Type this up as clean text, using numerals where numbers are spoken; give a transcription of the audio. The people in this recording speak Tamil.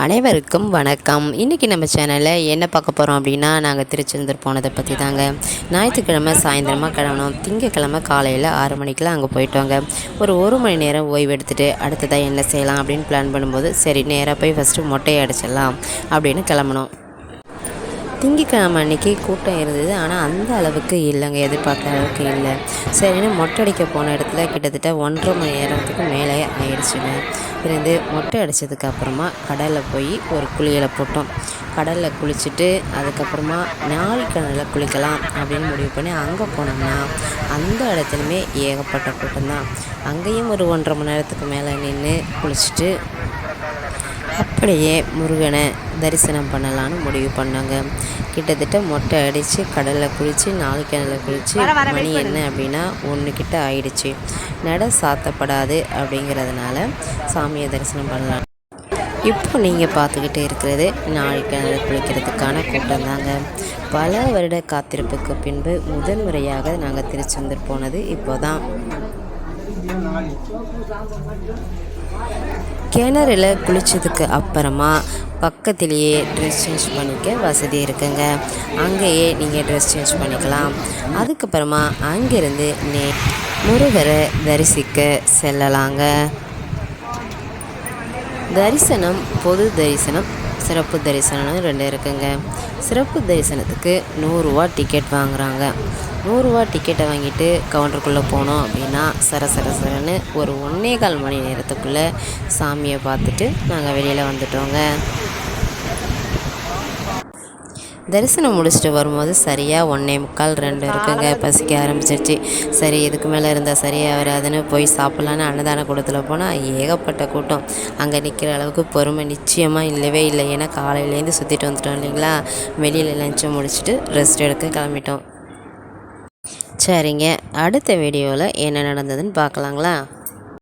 அனைவருக்கும் வணக்கம். இன்றைக்கி நம்ம சேனலில் என்ன பார்க்க போகிறோம் அப்படின்னா, நாங்கள் திருச்செந்தூர் போனதை பற்றி தாங்க. ஞாயிற்றுக்கிழமை சாயந்தரமாக கிளம்பணும். திங்கக்கிழமை காலையில் 6 மணிக்கெலாம் அங்கே போயிட்டோங்க. ஒரு மணி நேரம் ஓய்வு எடுத்துகிட்டு அடுத்ததாக என்ன செய்யலாம் அப்படின்னு பிளான் பண்ணும்போது, சரி நேராக போய் ஃபஸ்ட்டு மொட்டையை அடிச்சிடலாம் அப்படின்னு கிளம்பணும். திங்கக்கிழமை அன்றைக்கி கூட்டம் இருந்தது, ஆனால் அந்த அளவுக்கு இல்லைங்க, எதிர்பார்த்த அளவுக்கு இல்லை. சரின்னு மொட்டை அடிக்க போன இடத்துல கிட்டத்தட்ட 1.5 மணி நேரத்துக்கு மேலே ஆயிடுச்சுங்க. இருந்து மொட்டை அடித்ததுக்கு அப்புறமா கடலில் போய் ஒரு குளியலை போட்டோம். கடலில் குளிச்சுட்டு அதுக்கப்புறமா கிணறுல குளிக்கலாம் அப்படின்னு முடிவு பண்ணி அங்கே போனோம்னா அந்த இடத்துலையுமே ஏகப்பட்ட கூட்டம் தான். அங்கேயும் ஒரு 1.5 மணி நேரத்துக்கு மேலே நின்று குளிச்சுட்டு அப்படியே முருகனை தரிசனம் பண்ணலான்னு முடிவு பண்ணாங்க. கிட்டத்தட்ட மொட்டை அடித்து கடலில் குளித்து கிணறுல குளித்து மணி என்ன அப்படின்னா 1 கிட்ட ஆயிடுச்சு. நட சாத்தப்படாது அப்படிங்கிறதுனால சாமியை தரிசனம் பண்ணலாம். இப்போ நீங்கள் பார்த்துக்கிட்டு இருக்கிறது கிணறு குளிக்கிறதுக்கான கூட்டம் தாங்க. பல வருட காத்திருப்புக்கு பின்பு முதல் முறையாக நாங்கள் திருச்செந்தூர் போனது இப்போ தான். கிணறுல குளித்ததுக்கு அப்புறமா பக்கத்திலேயே ட்ரெஸ் சேஞ்ச் பண்ணிக்க வசதி இருக்குங்க. அங்கேயே நீங்கள் ட்ரெஸ் சேஞ்ச் பண்ணிக்கலாம். அதுக்கப்புறமா அங்கேருந்து முருகரை தரிசிக்க செல்லலாங்க. தரிசனம், பொது தரிசனம், சிறப்பு தரிசனம்னு 2 இருக்குங்க. சிறப்பு தரிசனத்துக்கு 100 ரூபா டிக்கெட் வாங்குகிறாங்க. 100 ரூபா டிக்கெட்டை வாங்கிட்டு கவுண்டருக்குள்ளே போனோம் அப்படின்னா சரன்னு ஒரு 1.25 மணி நேரத்துக்குள்ளே சாமியை பார்த்துட்டு நாங்கள் வெளியில் வந்துட்டோங்க. தரிசனம் முடிச்சுட்டு வரும்போது சரியாக 1:45 இருக்குங்க. பசிக்க ஆரம்பிச்சிருச்சு. சரி இதுக்கு மேலே இருந்தால் சரியாக வராதுன்னு போய் சாப்பிட்லான்னு அன்னதான கூடத்தில் போனால் ஏகப்பட்ட கூட்டம். அங்கே நிற்கிற அளவுக்கு பொறுமை நிச்சயமாக இல்லவே இல்லை. ஏன்னா காலையிலேருந்து சுற்றிட்டு வந்துட்டோம் இல்லைங்களா. வெளியில் லஞ்சை முடிச்சுட்டு ரெஸ்ட் எடுக்க கிளம்பிட்டோம். சரிங்க, அடுத்த வீடியோவில் என்ன நடந்ததுன்னு பார்க்கலாங்களா.